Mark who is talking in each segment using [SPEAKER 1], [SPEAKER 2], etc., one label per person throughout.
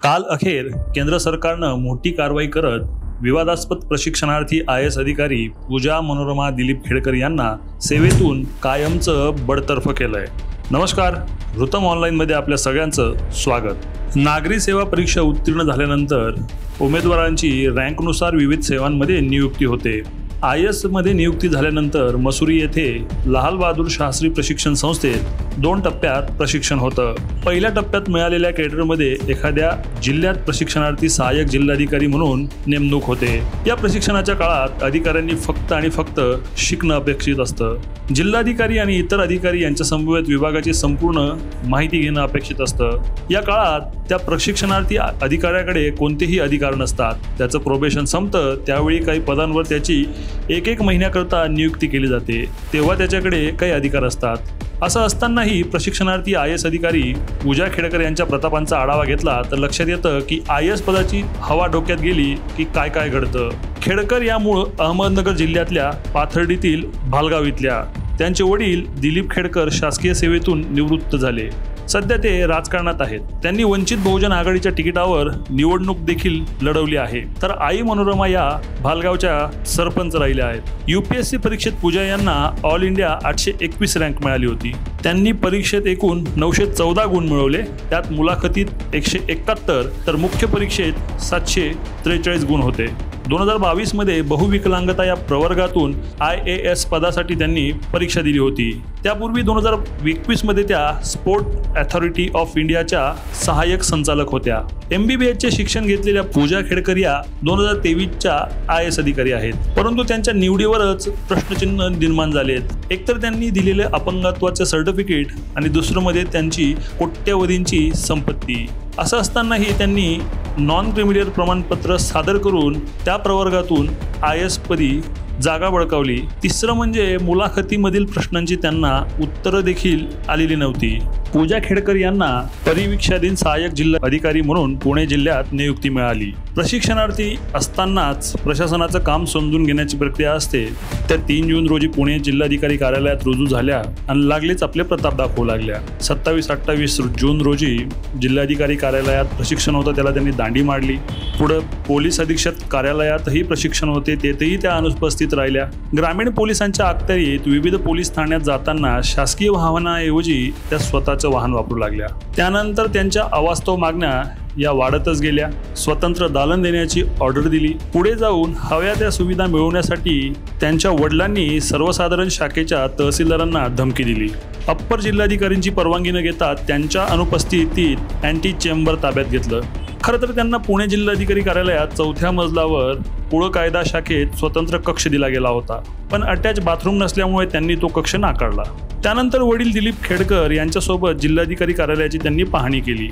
[SPEAKER 1] काल अखेर केंद्र सरकारनं मोठी कारवाई करत विवादास्पद प्रशिक्षणार्थी IAS अधिकारी पूजा मनोरमा दिलीप खेडकर यांना सेवेतून कायमचं बडतर्फ केलंय। नमस्कार, वृत्तम ऑनलाईनमध्ये आपल्या सगळ्यांचं स्वागत। नागरी सेवा परीक्षा उत्तीर्ण झाल्यानंतर उमेदवारांची रँकनुसार विविध सेवांमध्ये नियुक्ती होते। IAS मध्ये नियुक्ती झाल्यानंतर मसुरी येथे लाल बहादूर शास्त्री प्रशिक्षण संस्थेत 2 टप्प्यात प्रशिक्षण होतं। पहिल्या टप्प्यात मिळालेल्या कॅडरमध्ये एखाद्या जिल्ह्यात प्रशिक्षणार्थी सहाय्यक जिल्हाधिकारी म्हणून नेमणूक होते। या प्रशिक्षणाच्या काळात अधिकाऱ्यांनी फक्त आणि फक्त शिकणं अपेक्षित असतं। जिल्हाधिकारी आणि इतर अधिकारी यांच्या समवेत विभागाची संपूर्ण माहिती घेणं अपेक्षित असतं। या काळात त्या प्रशिक्षणार्थी अधिकाऱ्याकडे कोणतेही अधिकार नसतात। त्याचं प्रोबेशन संपतं त्यावेळी काही पदांवर त्याची 1 महिन्याकरता नियुक्ती केली जाते, तेव्हा त्याच्याकडे काही अधिकार असतात। असं असतानाही प्रशिक्षणार्थी IAS अधिकारी पूजा खेडकर यांच्या प्रतापांचा आढावा घेतला तर लक्षात येतं की IAS पदाची हवा डोक्यात गेली की काय काय घडतं। खेडकर या मूळ अहमदनगर जिल्ह्यातल्या पाथर्डीतील भालगाव इथल्या। त्यांचे वडील दिलीप खेडकर शासकीय सेवेतून निवृत्त झाले। सध्या ते राजकारणात आहेत। त्यांनी वंचित बहुजन आघाडीच्या तिकिटावर निवडणूक देखील लढवली आहे, तर आई मनोरमा या भालगावच्या सरपंच राहिल्या आहेत। UPSC परीक्षेत पूजा यांना ऑल इंडिया 821 रँक मिळाली होती। त्यांनी परीक्षेत एकूण 914 गुण मिळवले, त्यात मुलाखतीत 171 तर मुख्य परीक्षेत 743 गुण होते। 2022 मध्ये बहुविकलांगता या प्रवर्गातून IAS पदासाठी त्यांनी परीक्षा दिली होती। त्यापूर्वी 2021 मध्ये त्या स्पोर्ट अथॉरिटी ऑफ इंडियाच्या सहाय्यक संचालक होत्या। MBBSचे शिक्षण घेतलेल्या पूजा खेडकर या 2023च्या IAS अधिकारी आहेत, परंतु त्यांच्या निवडीवरच प्रश्नचिन्ह निर्माण झालेत। एकतर त्यांनी दिलेले अपंगत्वाचे सर्टिफिकेट आणि दुसरं मध्ये त्यांची कोट्यवधींची संपत्ती। असं असतानाही त्यांनी नॉन क्रिमिनल प्रमाणपत्र सादर करून त्या प्रवर्गातून IAS पदी जागा बळकावली। तिसरं म्हणजे मुलाखतीमधील प्रश्नांची त्यांना उत्तरं देखील आलेली नव्हती। पूजा खेडकर यांना परिवीक्षाधीन सहाय्यक जिल्हा अधिकारी म्हणून पुणे जिल्ह्यात नियुक्ती मिळाली। प्रशिक्षणार्थी असतानाच प्रशासनाचं काम समजून घेण्याची प्रक्रिया असते। त्या 3 जून रोजी पुणे जिल्हाधिकारी कार्यालयात रुजू झाल्या आणि लागलीच आपले प्रताप दाखवू लागल्या। 27-28 जून रोजी जिल्हाधिकारी कार्यालयात प्रशिक्षण होतं, त्याला त्यांनी दांडी मारली। पुढे पोलीस अधीक्षक कार्यालयातही प्रशिक्षण होते, तेथेही त्या अनुपस्थित राहिल्या। ग्रामीण पोलिसांच्या अखत्यारीत विविध पोलीस ठाण्यात जाताना शासकीय वाहनाऐवजी त्या स्वतःचं वाहन वापरू लागल्या। त्यानंतर त्यांच्या अवास्तव मागण्या या वाढतच गेल्या। स्वतंत्र दालन देण्याची ऑर्डर दिली। पुढे जाऊन हव्या त्या सुविधा मिळवण्यासाठी त्यांच्या वडिलांनी सर्वसाधारण शाखेच्या तहसीलदारांना धमकी दिली। अप्पर जिल्हाधिकाऱ्यांची परवानगी न घेता त्यांच्या अनुपस्थितीत अँटी चेंबर ताब्यात घेतलं। खरं तर त्यांना पुणे जिल्हाधिकारी कार्यालयात 4थ्या मजल्यावर पुढं कायदा शाखेत स्वतंत्र कक्ष दिला गेला होता, पण अटॅच बाथरूम नसल्यामुळे त्यांनी तो कक्ष नाकारला। त्यानंतर वडील दिलीप खेडकर यांच्यासोबत जिल्हाधिकारी कार्यालयाची त्यांनी पाहणी केली।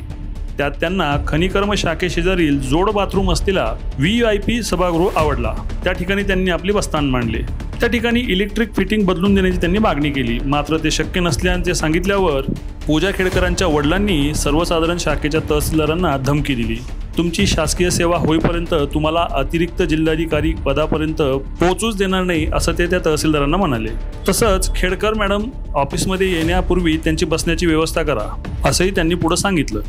[SPEAKER 1] त्यात त्यांना खनिकर्म शाखेशेजारील जोड बाथरूम असलेला VIP सभागृह आवडला। त्या ठिकाणी त्यांनी आपले बस्तान मांडले। त्या ठिकाणी इलेक्ट्रिक फिटिंग बदलून देण्याची त्यांनी मागणी केली, मात्र ते शक्य नसल्याचे सांगितल्यावर पूजा खेडकरांच्या वडिलांनी सर्वसाधारण शाखेच्या तहसीलदारांना धमकी दिली। तुमची शासकीय सेवा होईपर्यंत तुम्हाला अतिरिक्त जिल्हाधिकारी पदापर्यंत पोहोचूच देणार नाही, असं ते त्या तहसीलदारांना म्हणाले। तसंच खेडकर मॅडम ऑफिसमध्ये येण्यापूर्वी त्यांची बसण्याची व्यवस्था करा, असंही त्यांनी पुढे सांगितलं।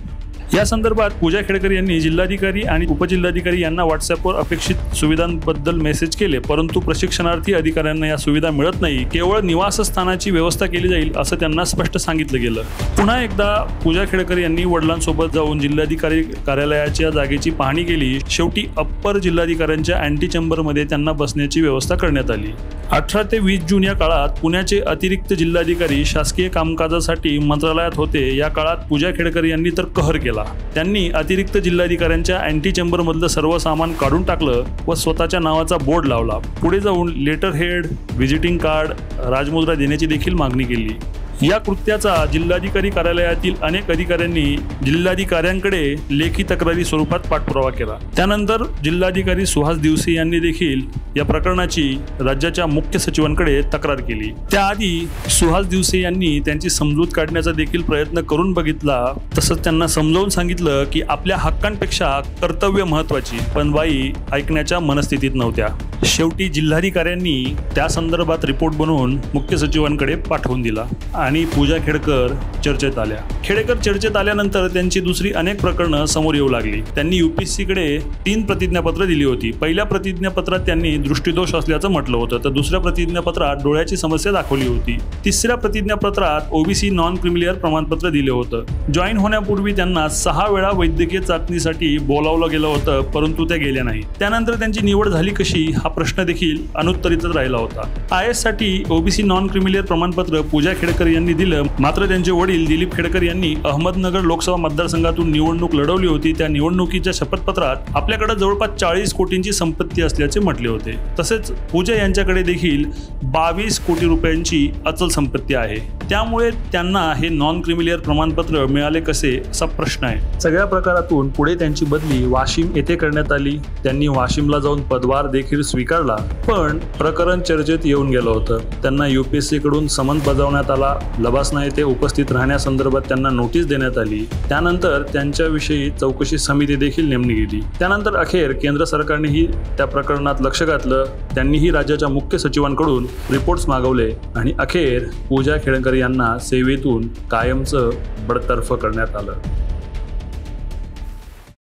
[SPEAKER 1] या संदर्भात पूजा खेडकर यांनी जिल्हाधिकारी आणि उपजिल्हाधिकारी यांना व्हॉट्सअपवर अपेक्षित सुविधांबद्दल मेसेज केले, परंतु प्रशिक्षणार्थी अधिकाऱ्यांना या सुविधा मिळत नाही, केवळ निवासस्थानाची व्यवस्था केली जाईल असं त्यांना स्पष्ट सांगितलं गेलं। पुन्हा एकदा पूजा खेडकर यांनी वडिलांसोबत जाऊन जिल्हाधिकारी कार्यालयाच्या जागेची पाहणी केली। शेवटी अप्पर जिल्हाधिकाऱ्यांच्या अँटी चेंबरमध्ये त्यांना बसण्याची व्यवस्था करण्यात आली। 18 ते 20 जून या काळात पुण्याचे अतिरिक्त जिल्हाधिकारी शासकीय कामकाजासाठी मंत्रालयात होते। या काळात पूजा खेडकर यांनी तर कहर केला। त्यांनी अतिरिक्त जिल्हाधिकाऱ्यांच्या अँटी चेंबर मधलं सर्व सामान काढून टाकलं व स्वतःच्या नावाचा बोर्ड लावला। पुढे जाऊन लेटर हेड, व्हिजिटिंग कार्ड, राजमुद्रा देण्याची देखील मागणी केली। या कृत्याचा जिल्हाधिकारी कार्यालयातील अनेक अधिकाऱ्यांनी जिल्हाधिकाऱ्यांकडे लेखी तक्रारी स्वरूपात पाठपुरावा केला। त्यानंतर जिल्हाधिकारी सुहास दिवसे यांनी देखील या प्रकरणाची राज्याच्या मुख्य सचिवांकडे तक्रार केली। त्याआधी सुहास दिवसे यांनी त्यांची समजूत काढण्याचा देखील प्रयत्न करून बघितला। तसंच त्यांना समजावून सांगितलं की आपल्या हक्कांपेक्षा कर्तव्य महत्त्वाची, पण बाई ऐकण्याच्या मनस्थितीत नव्हत्या। शेवटी जिल्हाधिकाऱ्यांनी त्या संदर्भात रिपोर्ट बनवून मुख्य सचिवांकडे पाठवून दिला आणि पूजा खेडकर चर्चेत आल्या. खेडेकर चर्चेत आल्यानंतर त्यांची दुसरी अनेक प्रकरणं समोर येऊ लागली. त्यांनी UPSCकडे 3 प्रतिज्ञापत्र दिली होती. पहिल्या प्रतिज्ञापत्रात त्यांनी दृष्टीदोष असल्याचं म्हटलं होतं, तर दुसऱ्या प्रतिज्ञापत्रात डोळ्याची समस्या दाखवली होती. तिसऱ्या प्रतिज्ञापत्रात OBC नॉन क्रिमिलियर प्रमाणपत्र दिले होतं. जॉईन होण्यापूर्वी त्यांना 6 वेळा वैद्यकीय चाचणीसाठी बोलावलं गेलं होतं, परंतु त्या गेल्या नाही. त्यानंतर त्यांची निवड झाली कशी हा प्रश्न देखील अनुत्तरितच राहिला होता. IAS साठी OBC नॉन क्रिमिलियर प्रमाणपत्र पूजा खेडकर यांनी दिलं, मात्र त्यांचे वडील दिलीप खेडकर यांनी अहमदनगर लोकसभा मतदारसंघातून निवडणूक लढवली होती. त्या निवडणुकीच्या शपथपत्रात आपल्याकडे जवळपास 40 कोटींची संपत्ती असल्याचे म्हटले होते. तसेच पूजा यांच्याकडे देखील 22 कोटी रुपयांची अचल संपत्ती आहे. त्यामुळे त्यांना हे नॉन क्रिमिलियर प्रमाणपत्र मिळाले कसे असा प्रश्न आहे. सगळ्या प्रकारातून पुढे त्यांची बदली वाशिम येथे करण्यात आली. त्यांनी वाशिमला जाऊन पदभार देखील स्वीकारला, पण प्रकरण चर्चेत येऊन गेलं होतं. त्यांना UPSC कडून समन बजावण्यात आला. लबासना येथे उपस्थित राहण्यासंदर्भात त्यांना नोटीस देण्यात आली. त्यानंतर त्यांच्याविषयी चौकशी समिती देखील नेमली गेली. त्यानंतर अखेर केंद्र सरकारनेही त्या प्रकरणात लक्ष घातलं. त्यांनीही राज्याच्या मुख्य सचिवांकडून रिपोर्ट्स मागवले आणि अखेर पूजा खेडकर यांना सेवेतून कायमचं बडतर्फ करण्यात आलं.